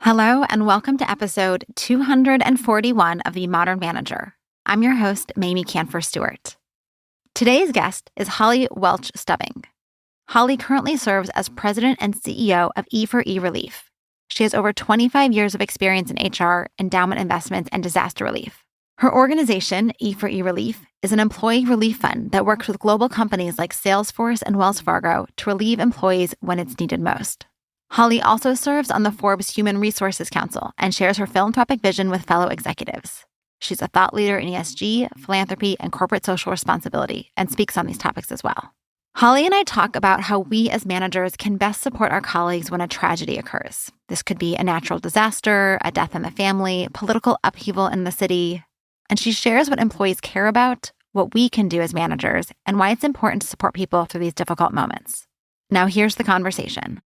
Hello, and welcome to episode 241 of The Modern Manager. I'm your host, Mamie Canfor-Stewart. Today's guest is Holly Welch Stubbing. Holly currently serves as president and CEO of E4E Relief. She has over 25 years of experience in HR, endowment investments, and disaster relief. Her organization, E4E Relief, is an employee relief fund that works with global companies like Salesforce and Wells Fargo to relieve employees when it's needed most. Holly also serves on the Forbes Human Resources Council and shares her philanthropic vision with fellow executives. She's a thought leader in ESG, philanthropy, and corporate social responsibility, and speaks on these topics as well. Holly and I talk about how we as managers can best support our colleagues when a tragedy occurs. This could be a natural disaster, a death in the family, political upheaval in the city. And she shares what employees care about, what we can do as managers, and why it's important to support people through these difficult moments. Now here's the conversation.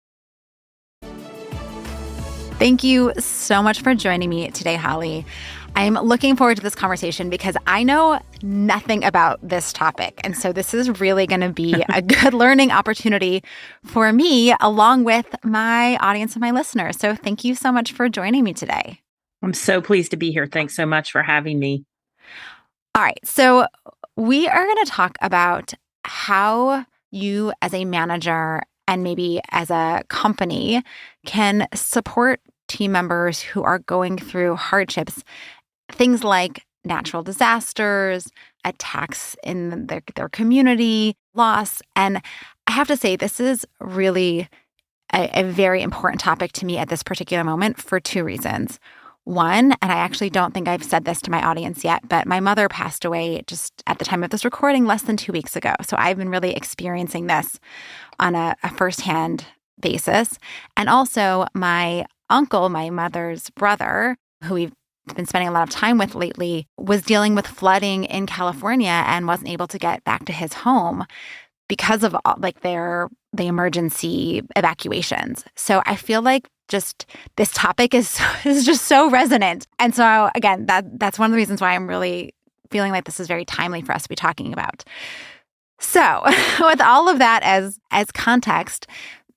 Thank you so much for joining me today, Holly. I'm looking forward to this conversation because I know nothing about this topic. And so this is really going to be a good learning opportunity for me, along with my audience and my listeners. So thank you so much for joining me today. I'm so pleased to be here. Thanks so much for having me. All right. So we are going to talk about how you as a manager and maybe as a company can support team members who are going through hardships, things like natural disasters, attacks in their community, loss. And I have to say, this is really a very important topic to me at this particular moment for two reasons. One, and I actually don't think I've said this to my audience yet, but my mother passed away just at the time of this recording less than 2 weeks ago. So I've been really experiencing this on a firsthand basis. And also my uncle, my mother's brother, who we've been spending a lot of time with lately, was dealing with flooding in California and wasn't able to get back to his home because of the emergency evacuations. So I feel like just this topic is just so resonant. And so again, that's one of the reasons why I'm really feeling like this is very timely for us to be talking about. So with all of that as context,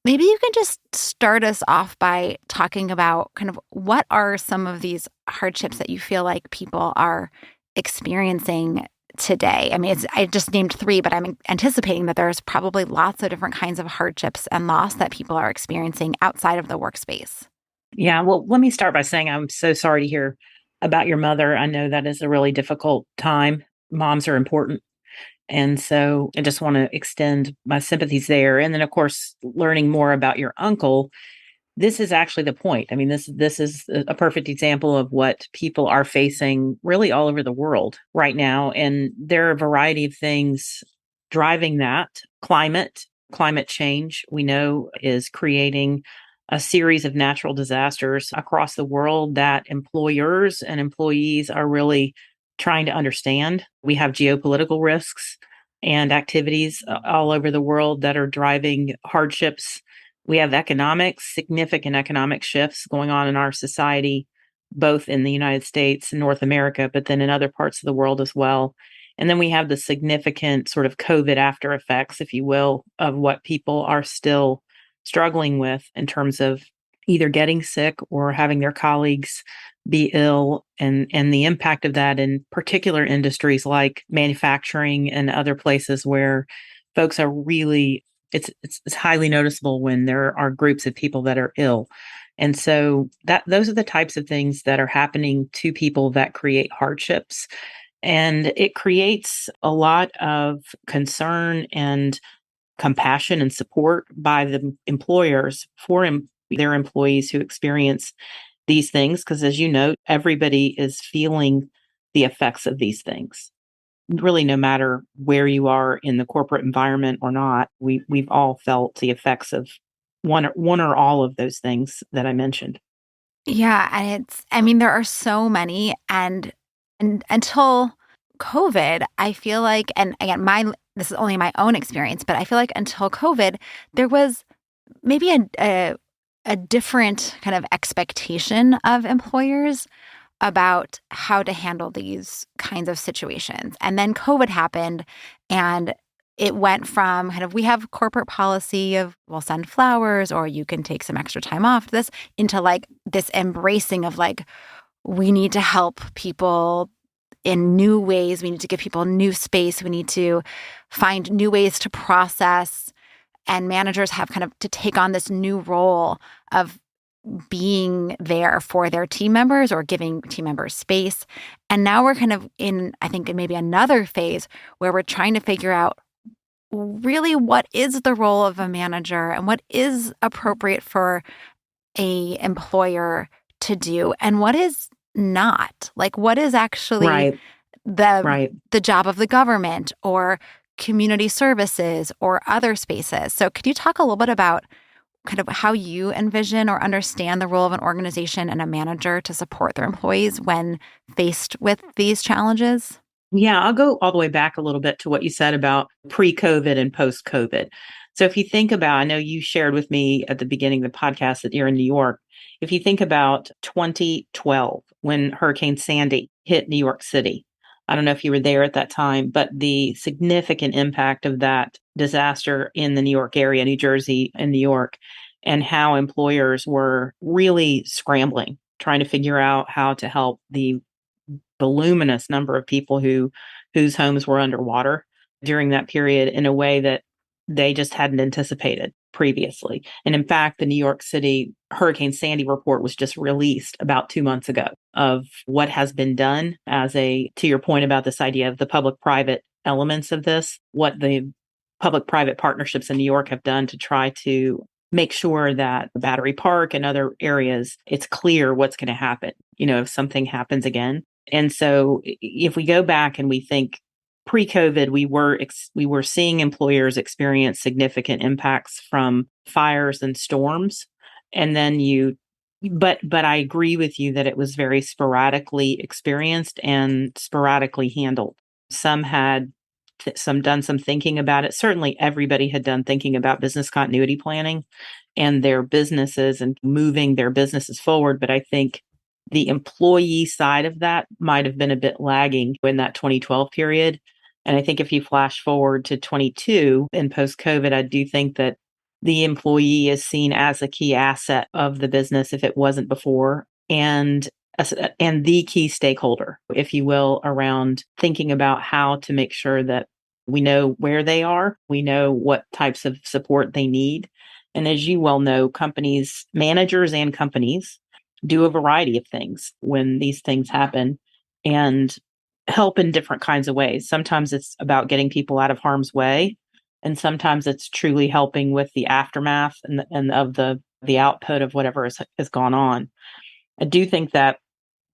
maybe you can just start us off by talking about kind of what are some of these hardships that you feel like people are experiencing today. I mean, I just named 3, but I'm anticipating that there's probably lots of different kinds of hardships and loss that people are experiencing outside of the workspace. Yeah, well, let me start by saying I'm so sorry to hear about your mother. I know that is a really difficult time. Moms are important. And so I just want to extend my sympathies there. And then, of course, learning more about your uncle, this is actually the point. I mean, this is a perfect example of what people are facing really all over the world right now. And there are a variety of things driving that. Climate change, we know, is creating a series of natural disasters across the world that employers and employees are really trying to understand. We have geopolitical risks and activities all over the world that are driving hardships. We have significant economic shifts going on in our society, both in the United States and North America, but then in other parts of the world as well. And then we have the significant sort of COVID after effects, if you will, of what people are still struggling with in terms of either getting sick or having their colleagues be ill, and the impact of that in particular industries like manufacturing and other places where folks are really, it's highly noticeable when there are groups of people that are ill. And so those are the types of things that are happening to people that create hardships. And it creates a lot of concern and compassion and support by the employers for their employees who experience these things, because as you know, everybody is feeling the effects of these things. Really, no matter where you are in the corporate environment or not, we've all felt the effects of one or all of those things that I mentioned. Yeah, and there are so many, and until COVID, I feel like, and again, this is only my own experience, but I feel like until COVID, there was maybe a different kind of expectation of employers about how to handle these kinds of situations. And then COVID happened, and it went from kind of, we have corporate policy of we'll send flowers or you can take some extra time off this, into like this embracing of like, we need to help people in new ways. We need to give people new space. We need to find new ways to process. And managers have kind of to take on this new role of being there for their team members or giving team members space. And now we're kind of in, I think, maybe another phase where we're trying to figure out really what is the role of a manager and what is appropriate for a employer to do and what is not. Like, what is actually Right. the job of the government or community services or other spaces. So could you talk a little bit about kind of how you envision or understand the role of an organization and a manager to support their employees when faced with these challenges? Yeah, I'll go all the way back a little bit to what you said about pre-COVID and post-COVID. So if you think about, I know you shared with me at the beginning of the podcast that you're in New York. If you think about 2012, when Hurricane Sandy hit New York City, I don't know if you were there at that time, but the significant impact of that disaster in the New York area, New Jersey and New York, and how employers were really scrambling, trying to figure out how to help the voluminous number of people whose homes were underwater during that period in a way that they just hadn't anticipated previously. And in fact, the New York City Hurricane Sandy report was just released about 2 months ago of what has been done to your point about this idea of the public-private elements of this, what the public-private partnerships in New York have done to try to make sure that Battery Park and other areas, it's clear what's going to happen, if something happens again. And so if we go back and we think pre-COVID, we were seeing employers experience significant impacts from fires and storms. And then but I agree with you that it was very sporadically experienced and sporadically handled. Some had done some thinking about it. Certainly everybody had done thinking about business continuity planning and their businesses and moving their businesses forward. But I think the employee side of that might have been a bit lagging in that 2012 period. And I think if you flash forward to 22 and post-COVID, I do think that the employee is seen as a key asset of the business if it wasn't before, and the key stakeholder, if you will, around thinking about how to make sure that we know where they are, we know what types of support they need. And as you well know, managers and companies do a variety of things when these things happen and help in different kinds of ways. Sometimes it's about getting people out of harm's way, and sometimes it's truly helping with the aftermath and of the output of whatever has gone on. I do think that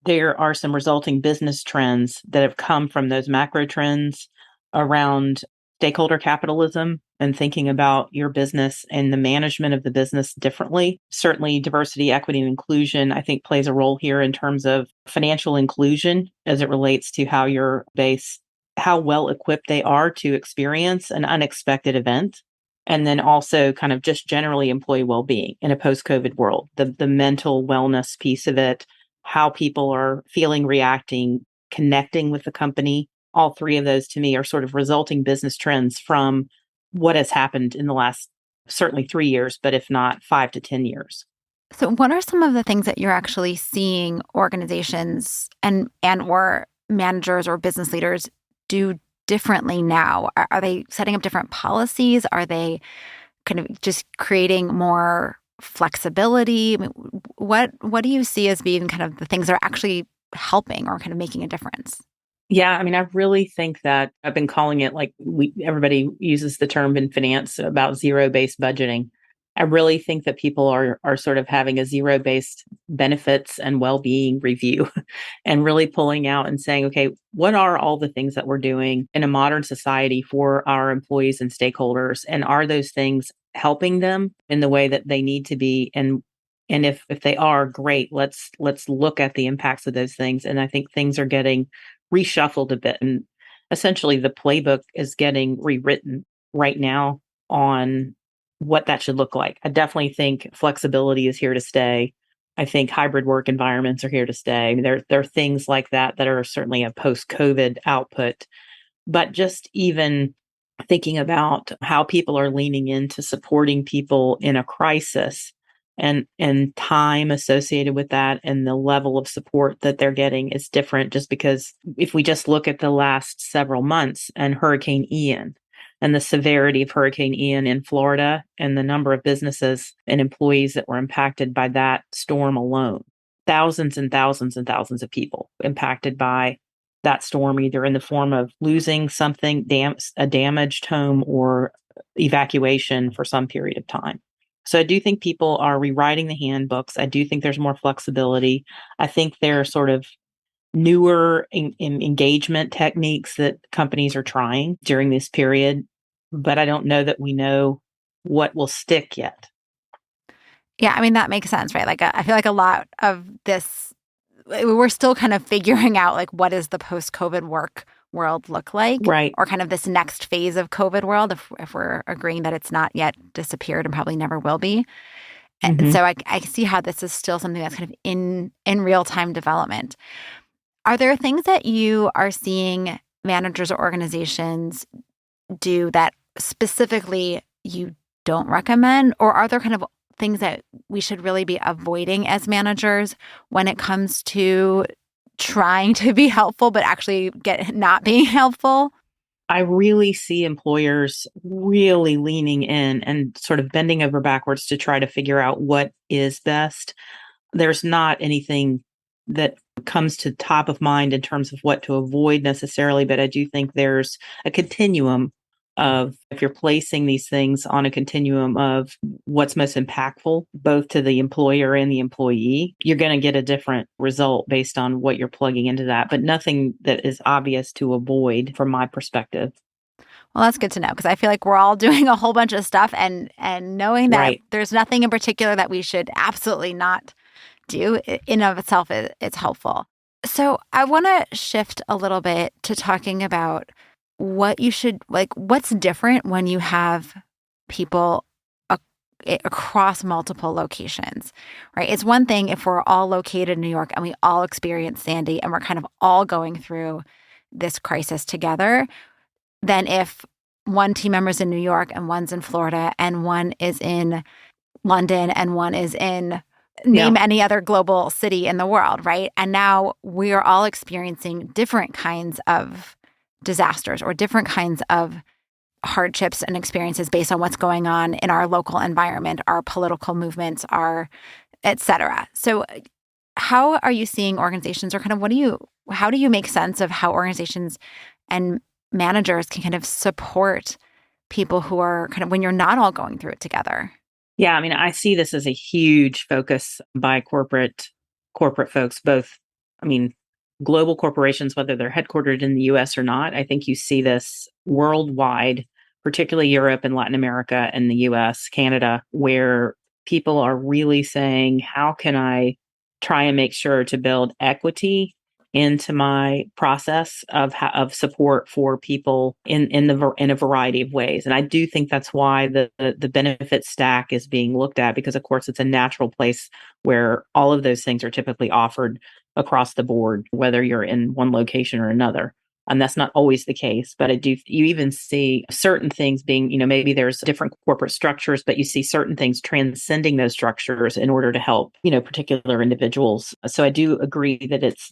there are some resulting business trends that have come from those macro trends around stakeholder capitalism and thinking about your business and the management of the business differently. Certainly, diversity, equity, and inclusion, I think, plays a role here in terms of financial inclusion as it relates to how well equipped they are to experience an unexpected event. And then also kind of just generally employee well-being in a post-COVID world, the mental wellness piece of it, how people are feeling, reacting, connecting with the company. All three of those to me are sort of resulting business trends from what has happened in the last certainly 3 years, but if not 5 to 10 years. So what are some of the things that you're actually seeing organizations and or managers or business leaders do differently now? Are they setting up different policies? Are they kind of just creating more flexibility? I mean, what do you see as being kind of the things that are actually helping or kind of making a difference? Yeah, I mean, I really think that I've been calling it, like, everybody uses the term in finance about zero-based budgeting. I really think that people are sort of having a zero-based benefits and well-being review and really pulling out and saying, okay, what are all the things that we're doing in a modern society for our employees and stakeholders? And are those things helping them in the way that they need to be? And if they are, great, let's look at the impacts of those things. And I think things are getting reshuffled a bit. And essentially the playbook is getting rewritten right now on what that should look like. I definitely think flexibility is here to stay. I think hybrid work environments are here to stay. I mean, there are things like that are certainly a post-COVID output. But just even thinking about how people are leaning into supporting people in a crisis, and time associated with that, and the level of support that they're getting is different, just because if we just look at the last several months and Hurricane Ian and the severity of Hurricane Ian in Florida and the number of businesses and employees that were impacted by that storm alone, thousands and thousands and thousands of people impacted by that storm, either in the form of losing something, a damaged home, or evacuation for some period of time. So I do think people are rewriting the handbooks. I do think there's more flexibility. I think there are sort of newer engagement techniques that companies are trying during this period, but I don't know that we know what will stick yet. Yeah, I mean, that makes sense, right? Like, I feel like a lot of this, we're still kind of figuring out, like, what does the post-COVID work world look like? Right. Or kind of this next phase of COVID world, if we're agreeing that it's not yet disappeared and probably never will be. And Mm-hmm. so I see how this is still something that's kind of in real-time development. Are there things that you are seeing managers or organizations do that specifically you don't recommend? Or are there kind of things that we should really be avoiding as managers when it comes to trying to be helpful, but actually not being helpful? I really see employers really leaning in and sort of bending over backwards to try to figure out what is best. There's not anything that comes to top of mind in terms of what to avoid necessarily, but I do think there's a continuum of, if you're placing these things on a continuum of what's most impactful, both to the employer and the employee, you're going to get a different result based on what you're plugging into that, but nothing that is obvious to avoid from my perspective. Well, that's good to know, because I feel like we're all doing a whole bunch of stuff, and knowing that Right. there's nothing in particular that we should absolutely not do in of itself, it's helpful. So I want to shift a little bit to talking about what you should, like, what's different when you have people across multiple locations, right? It's one thing if we're all located in New York and we all experience Sandy and we're kind of all going through this crisis together, than if one team member's in New York and one's in Florida and one is in London and one is in Yeah. name any other global city in the world, right? And now we are all experiencing different kinds of disasters or different kinds of hardships and experiences based on what's going on in our local environment, our political movements, our et cetera. So how are you seeing organizations, or kind of how do you make sense of how organizations and managers can kind of support people who are kind of, when you're not all going through it together? Yeah, I mean, I see this as a huge focus by corporate folks, both, I mean, global corporations, whether they're headquartered in the US or not. I think you see this worldwide, particularly Europe and Latin America and the US, Canada, where people are really saying, how can I try and make sure to build equity into my process of support for people in a variety of ways. And I do think that's why the benefit stack is being looked at, because of course it's a natural place where all of those things are typically offered across the board, whether you're in one location or another. And that's not always the case, but you even see certain things being, maybe there's different corporate structures, but you see certain things transcending those structures in order to help, particular individuals. So I do agree that it's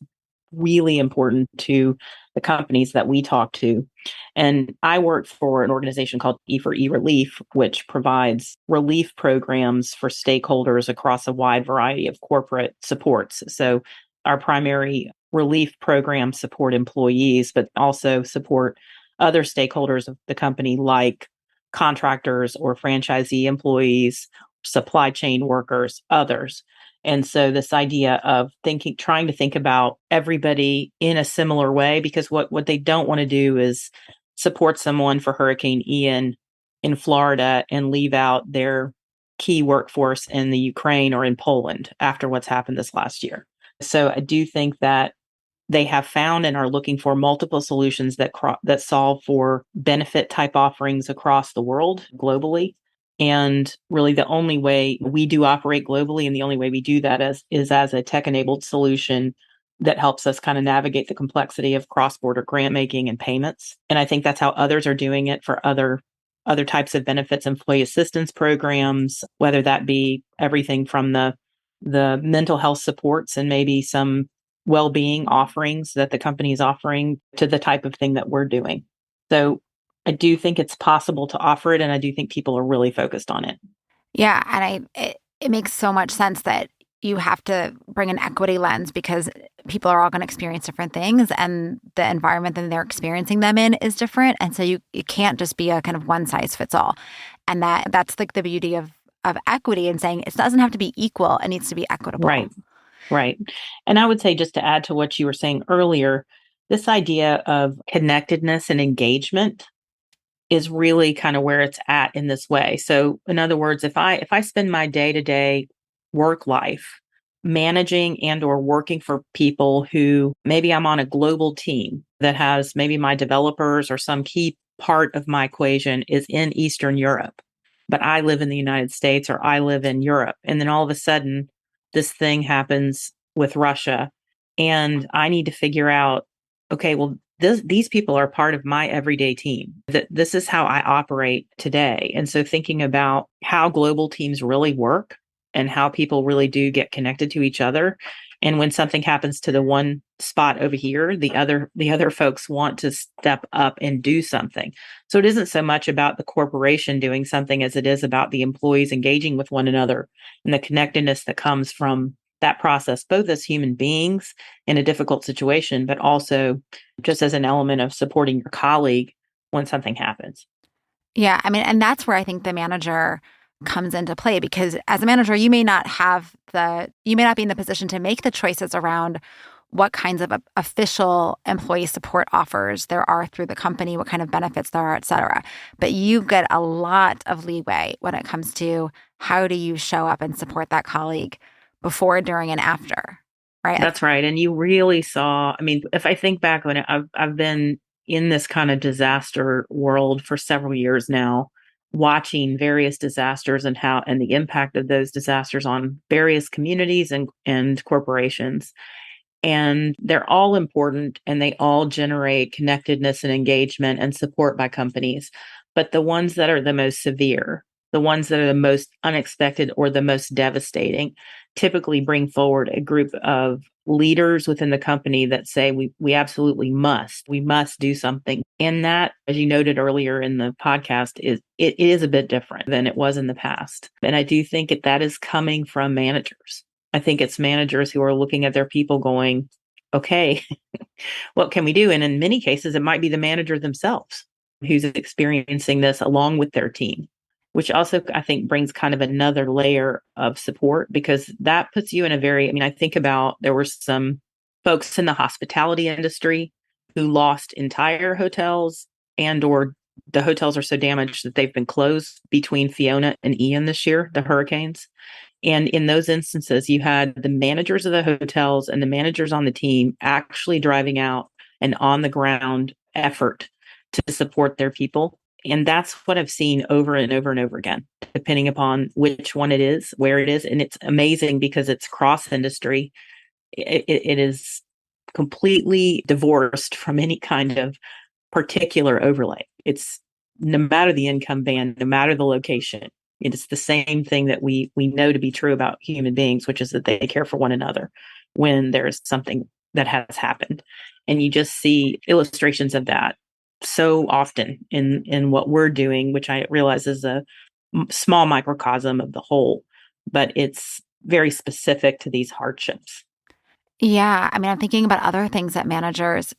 really important to the companies that we talk to. And I work for an organization called E4E Relief, which provides relief programs for stakeholders across a wide variety of corporate supports. So our primary relief programs support employees, but also support other stakeholders of the company, like contractors or franchisee employees, supply chain workers, others. And so this idea of trying to think about everybody in a similar way, because what they don't want to do is support someone for Hurricane Ian in Florida and leave out their key workforce in the Ukraine or in Poland after what's happened this last year. So I do think that they have found and are looking for multiple solutions that solve for benefit type offerings across the world globally. And really the only way we do operate globally, and the only way we do that is as a tech-enabled solution that helps us kind of navigate the complexity of cross-border grant making and payments. And I think that's how others are doing it for other types of benefits, employee assistance programs, whether that be everything from the mental health supports and maybe some well-being offerings that the company is offering to the type of thing that we're doing. So I do think it's possible to offer it, and I do think people are really focused on it. Yeah, and it makes so much sense that you have to bring an equity lens because people are all going to experience different things and the environment that they're experiencing them in is different. And so you can't just be a kind of one size fits all. And that's like the beauty of equity and saying it doesn't have to be equal, it needs to be equitable. Right. Right. And I would say, just to add to what you were saying earlier, this idea of connectedness and engagement is really kind of where it's at in this way. So in other words, if I spend my day-to-day work life managing and or working for people who maybe I'm on a global team that has maybe my developers or some key part of my equation is in Eastern Europe, but I live in the United States or I live in Europe. And then all of a sudden this thing happens with Russia and I need to figure out, okay, well, these people are part of my everyday team. This is how I operate today. And so thinking about how global teams really work and how people really do get connected to each other. And when something happens to the one spot over here, the other folks want to step up and do something. So it isn't so much about the corporation doing something as it is about the employees engaging with one another and the connectedness that comes from that process, both as human beings in a difficult situation, but also just as an element of supporting your colleague when something happens. Yeah, I mean, and that's where I think the manager comes into play because as a manager, you may not be in the position to make the choices around what kinds of official employee support offers there are through the company, what kind of benefits there are, et cetera. But you get a lot of leeway when it comes to how do you show up and support that colleague before, during, and after, right? That's right. And you really saw, I mean, if I think back when I've been in this kind of disaster world for several years now, watching various disasters and the impact of those disasters on various communities and corporations. And they're all important and they all generate connectedness and engagement and support by companies. But the ones that are the most severe, the ones that are the most unexpected or the most devastating, typically bring forward a group of leaders within the company that say we absolutely we must do something. And that, as you noted earlier in the podcast, it is a bit different than it was in the past. And I do think that is coming from managers. I think it's managers who are looking at their people going, okay, what can we do? And in many cases, it might be the manager themselves who's experiencing this along with their team, which also I think brings kind of another layer of support because that puts you in I think about there were some folks in the hospitality industry who lost entire hotels or the hotels are so damaged that they've been closed between Fiona and Ian this year, the hurricanes. And in those instances, you had the managers of the hotels and the managers on the team actually driving out an on the ground effort to support their people. And that's what I've seen over and over and over again, depending upon which one it is, where it is. And it's amazing because it's cross industry. It is completely divorced from any kind of particular overlay. It's no matter the income band, no matter the location. It's the same thing that we know to be true about human beings, which is that they care for one another when there's something that has happened. And you just see illustrations of that so often in what we're doing, which I realize is a small microcosm of the whole, but it's very specific to these hardships. Yeah, I mean, I'm thinking about other things that managers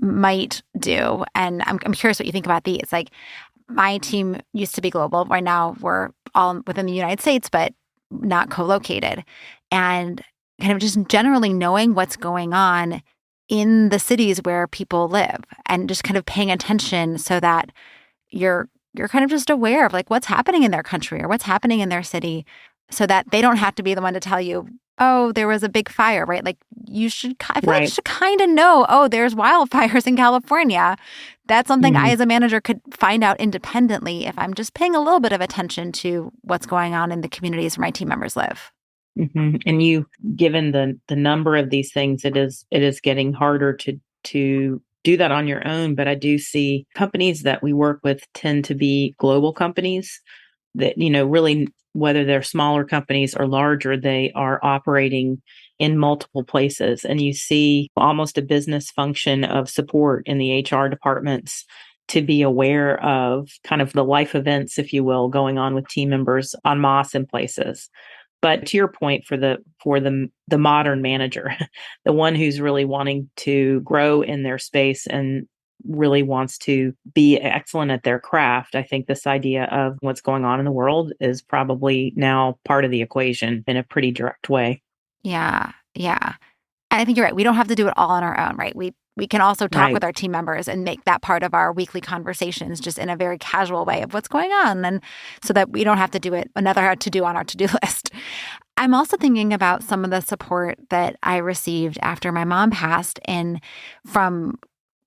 might do, and I'm curious what you think about these. Like, my team used to be global. Right now, we're all within the United States, but not co-located. And kind of just generally knowing what's going on in the cities where people live and just kind of paying attention so that you're kind of just aware of like what's happening in their country or what's happening in their city so that they don't have to be the one to tell you, oh, there was a big fire, right? Like I feel like you should kind of know, oh, there's wildfires in California. That's something I as a manager could find out independently if I'm just paying a little bit of attention to what's going on in the communities where my team members live. And given the number of these things, it is getting harder to do that on your own. But I do see companies that we work with tend to be global companies that, really, whether they're smaller companies or larger, they are operating in multiple places. And you see almost a business function of support in the HR departments to be aware of kind of the life events, if you will, going on with team members en masse in places. But to your point, for the modern manager, the one who's really wanting to grow in their space and really wants to be excellent at their craft, I think this idea of what's going on in the world is probably now part of the equation in a pretty direct way. Yeah. Yeah. And I think you're right. We don't have to do it all on our own, right? We can also talk Right. with our team members and make that part of our weekly conversations just in a very casual way of what's going on, and so that we don't have to do it another to do on our to-do list. I'm also thinking about some of the support that I received after my mom passed and from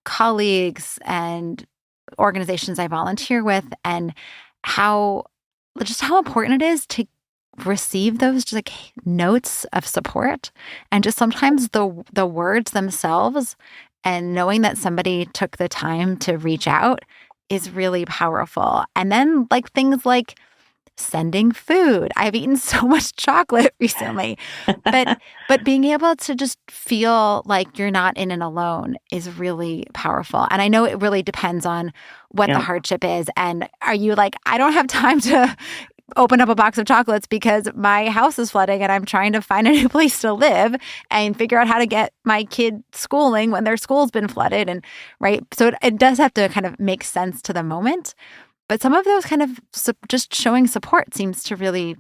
colleagues and organizations I volunteer with, and how how important it is to receive those just like notes of support, and just sometimes the words themselves and knowing that somebody took the time to reach out is really powerful. And then like things like sending food. I've eaten so much chocolate recently, but being able to just feel like you're not in it alone is really powerful. And I know it really depends on what the Yeah. hardship is. And are you like, I don't have time to open up a box of chocolates because my house is flooding and I'm trying to find a new place to live and figure out how to get my kid schooling when their school's been flooded, and right. So it does have to kind of make sense to the moment. But some of those kind of just showing support seems to really,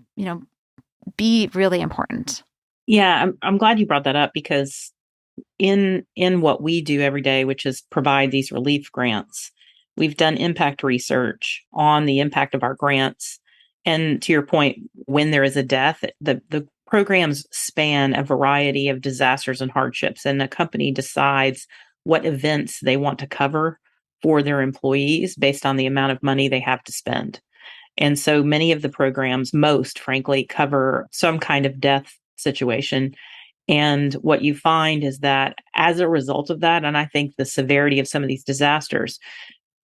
be really important. Yeah, I'm glad you brought that up because in what we do every day, which is provide these relief grants, we've done impact research on the impact of our grants. And to your point, when there is a death, the programs span a variety of disasters and hardships, and the company decides what events they want to cover for their employees based on the amount of money they have to spend. And so many of the programs, most frankly, cover some kind of death situation. And what you find is that as a result of that, and I think the severity of some of these disasters,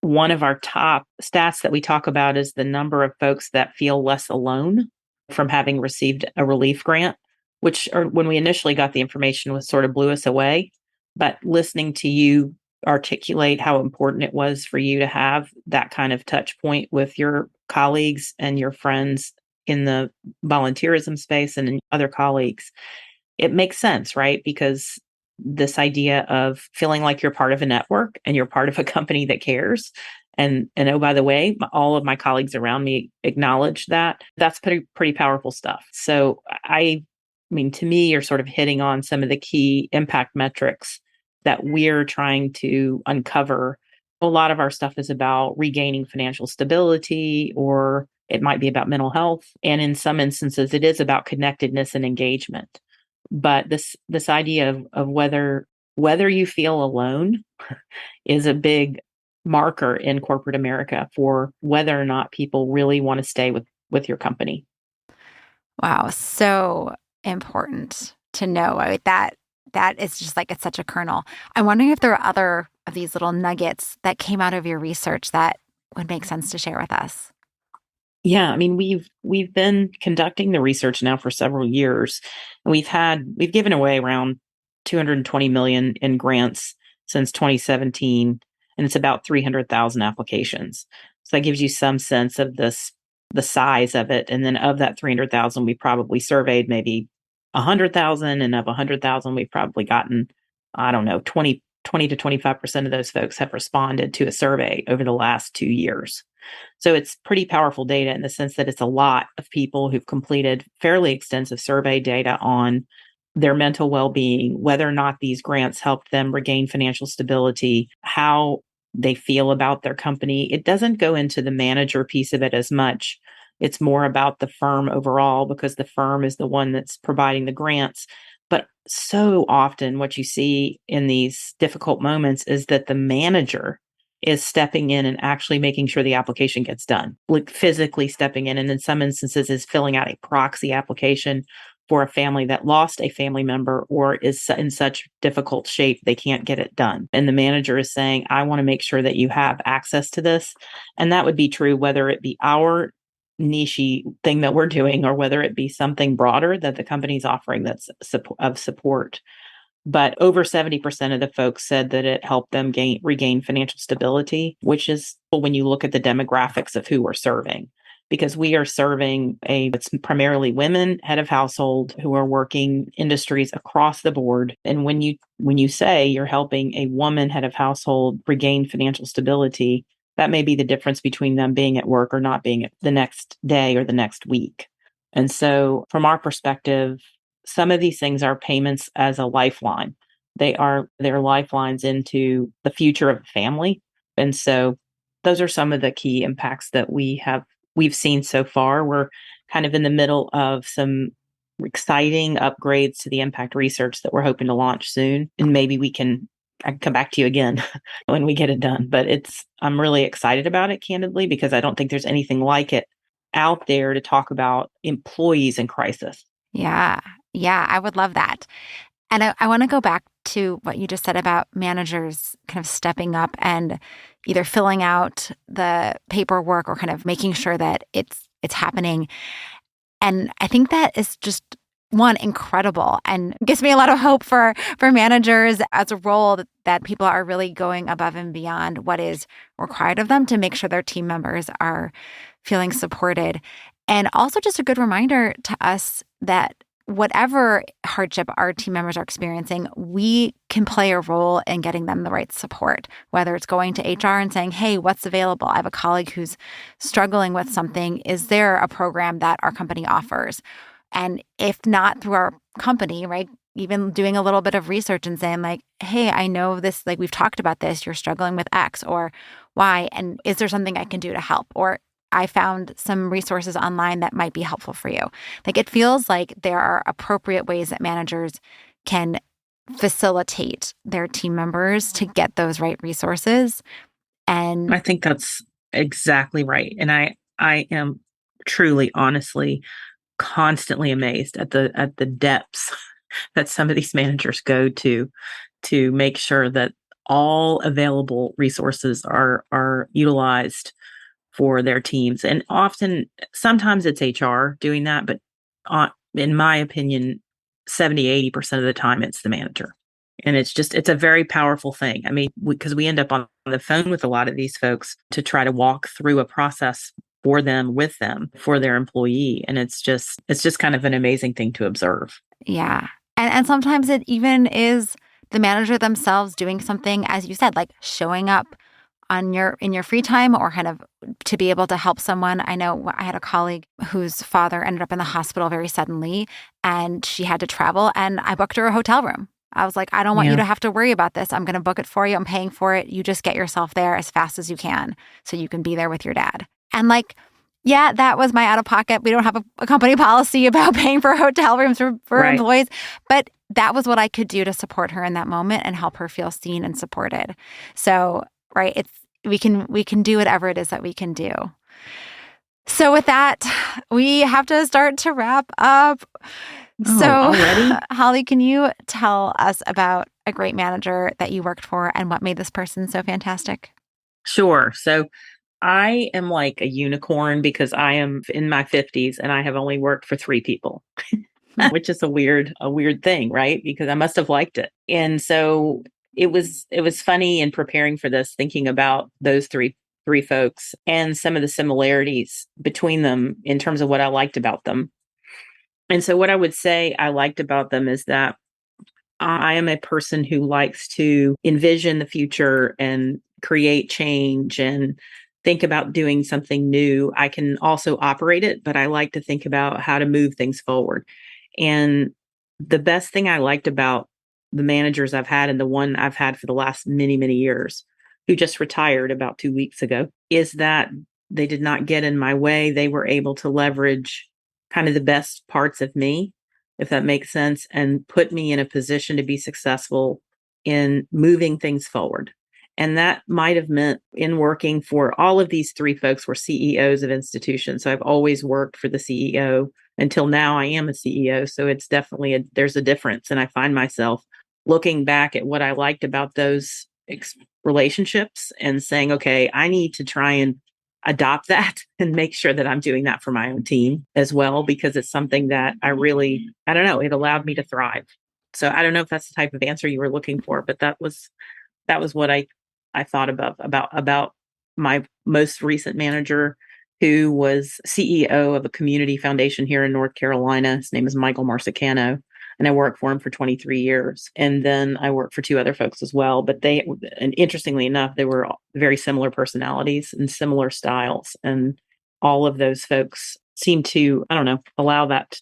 one of our top stats that we talk about is the number of folks that feel less alone from having received a relief grant, which or when we initially got the information was sort of blew us away. But listening to you articulate how important it was for you to have that kind of touch point with your colleagues and your friends in the volunteerism space and in other colleagues, it makes sense, right? Because this idea of feeling like you're part of a network and you're part of a company that cares. And oh, by the way, all of my colleagues around me acknowledge that. That's pretty powerful stuff. So I mean, to me, you're sort of hitting on some of the key impact metrics that we're trying to uncover. A lot of our stuff is about regaining financial stability, or it might be about mental health. And in some instances, it is about connectedness and engagement. But this idea of whether you feel alone is a big marker in corporate America for whether or not people really want to stay with your company. Wow, so important to know. That is just like it's such a kernel. I'm wondering if there are other of these little nuggets that came out of your research that would make sense to share with us. Yeah, I mean, we've been conducting the research now for several years, and we've given away around 220 million in grants since 2017, and it's about 300,000 applications. So that gives you some sense of the size of it. And then of that 300,000, we probably surveyed maybe 100,000, and of 100,000, we've probably gotten, I don't know, 20 to 25% of those folks have responded to a survey over the last 2 years. So it's pretty powerful data in the sense that it's a lot of people who've completed fairly extensive survey data on their mental well-being, whether or not these grants helped them regain financial stability, how they feel about their company. It doesn't go into the manager piece of it as much. It's more about the firm overall because the firm is the one that's providing the grants. But so often what you see in these difficult moments is that the manager is stepping in and actually making sure the application gets done, like physically stepping in. And in some instances is filling out a proxy application for a family that lost a family member or is in such difficult shape they can't get it done. And the manager is saying, I want to make sure that you have access to this. And that would be true whether it be our niche thing that we're doing or whether it be something broader that the company's offering that's of support. But over 70% of the folks said that it helped them regain financial stability, which is when you look at the demographics of who we're serving. Because we are serving it's primarily women, head of household, who are working industries across the board. And when you say you're helping a woman head of household regain financial stability, that may be the difference between them being at work or not being the next day or the next week. And so from our perspective, some of these things are payments as a lifeline. They're lifelines into the future of the family. And so those are some of the key impacts that we've seen so far. We're kind of in the middle of some exciting upgrades to the impact research that we're hoping to launch soon. And maybe I can come back to you again when we get it done. But I'm really excited about it, candidly, because I don't think there's anything like it out there to talk about employees in crisis. Yeah. Yeah. I would love that. And I want to go back to what you just said about managers kind of stepping up and either filling out the paperwork or kind of making sure that it's happening. And I think that is just one, incredible, and gives me a lot of hope for managers as a role that people are really going above and beyond what is required of them to make sure their team members are feeling supported. And also just a good reminder to us that whatever hardship our team members are experiencing, we can play a role in getting them the right support, whether it's going to HR and saying, hey, what's available? I have a colleague who's struggling with something. Is there a program that our company offers? And if not through our company, right, even doing a little bit of research and saying like, hey, I know this, like we've talked about this, you're struggling with X or Y, and is there something I can do to help? Or I found some resources online that might be helpful for you. Like it feels like there are appropriate ways that managers can facilitate their team members to get those right resources. And I think that's exactly right. And I am truly, honestly, constantly amazed at the depths that some of these managers go to make sure that all available resources are utilized for their teams. And sometimes it's HR doing that, but in my opinion, 70-80% of the time it's the manager. And it's a very powerful thing. I mean, because we end up on the phone with a lot of these folks to try to walk through a process for them, with them, for their employee. And it's just kind of an amazing thing to observe. Yeah. And sometimes it even is the manager themselves doing something, as you said, like showing up in your free time or kind of to be able to help someone. I know I had a colleague whose father ended up in the hospital very suddenly and she had to travel, and I booked her a hotel room. I was like, I don't want you to have to worry about this. I'm going to book it for you. I'm paying for it. You just get yourself there as fast as you can so you can be there with your dad. And like, yeah, that was my out of pocket. We don't have a company policy about paying for hotel rooms for Right. employees, but that was what I could do to support her in that moment and help her feel seen and supported. So, right, we can do whatever it is that we can do. So with that, we have to start to wrap up. So already? Holly, can you tell us about a great manager that you worked for and what made this person so fantastic? Sure. So I am like a unicorn because I am in my 50s and I have only worked for 3 people, which is a weird thing, right? Because I must have liked it. And so it was funny in preparing for this, thinking about those three folks and some of the similarities between them in terms of what I liked about them. And so what I would say I liked about them is that I am a person who likes to envision the future and create change and think about doing something new. I can also operate it, but I like to think about how to move things forward. And the best thing I liked about the managers I've had, and the one I've had for the last many, many years, who just retired about 2 weeks ago, is that they did not get in my way. They were able to leverage kind of the best parts of me, if that makes sense, and put me in a position to be successful in moving things forward. And that might have meant in working for all of these three folks were CEOs of institutions. So I've always worked for the CEO until now. I am a CEO. So it's definitely there's a difference. And I find myself looking back at what I liked about those relationships and saying, okay, I need to try and adopt that and make sure that I'm doing that for my own team as well, because it's something that I don't know, it allowed me to thrive. So I don't know if that's the type of answer you were looking for, but that was what I thought about my most recent manager, who was CEO of a community foundation here in North Carolina. His name is Michael Marsicano, and I worked for him for 23 years. And then I worked for two other folks as well. But and interestingly enough, they were very similar personalities and similar styles. And all of those folks seemed to, I don't know, allow that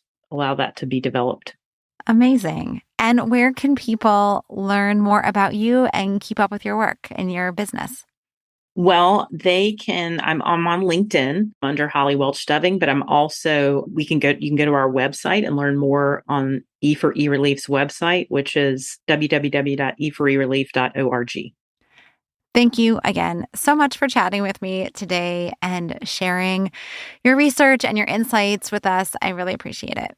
to be developed. Amazing. And where can people learn more about you and keep up with your work and your business? Well, I'm on LinkedIn under Holly Welch Stubbing, but you can go to our website and learn more on E4E Relief's website, which is www.e4erelief.org. Thank you again so much for chatting with me today and sharing your research and your insights with us. I really appreciate it.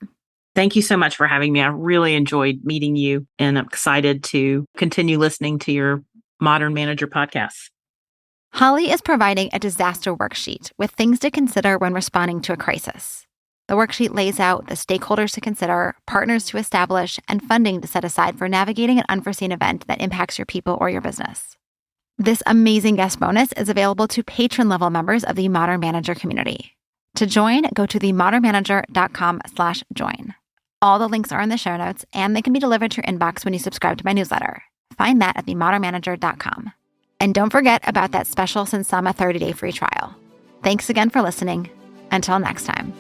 Thank you so much for having me. I really enjoyed meeting you, and I'm excited to continue listening to your Modern Manager podcast. Holly is providing a disaster worksheet with things to consider when responding to a crisis. The worksheet lays out the stakeholders to consider, partners to establish, and funding to set aside for navigating an unforeseen event that impacts your people or your business. This amazing guest bonus is available to patron-level members of the Modern Manager community. To join, go to themodernmanager.com/join. All the links are in the show notes, and they can be delivered to your inbox when you subscribe to my newsletter. Find that at themodernmanager.com. And don't forget about that special Sinsama 30-day free trial. Thanks again for listening. Until next time.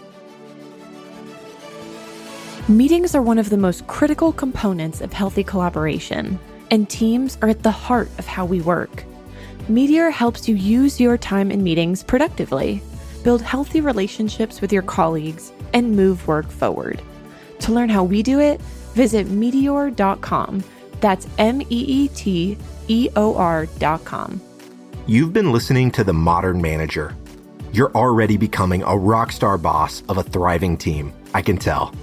Meetings are one of the most critical components of healthy collaboration, and teams are at the heart of how we work. Meteor helps you use your time in meetings productively, build healthy relationships with your colleagues, and move work forward. To learn how we do it, visit meteor.com. That's MEETEOR.com. You've been listening to The Modern Manager. You're already becoming a rockstar boss of a thriving team, I can tell.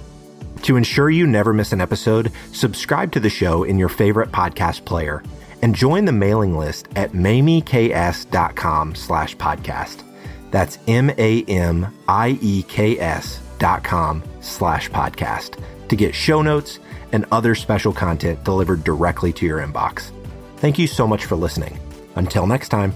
To ensure you never miss an episode, subscribe to the show in your favorite podcast player and join the mailing list at mamieks.com/podcast. That's MAMIEKS.com/podcast to get show notes and other special content delivered directly to your inbox. Thank you so much for listening. Until next time.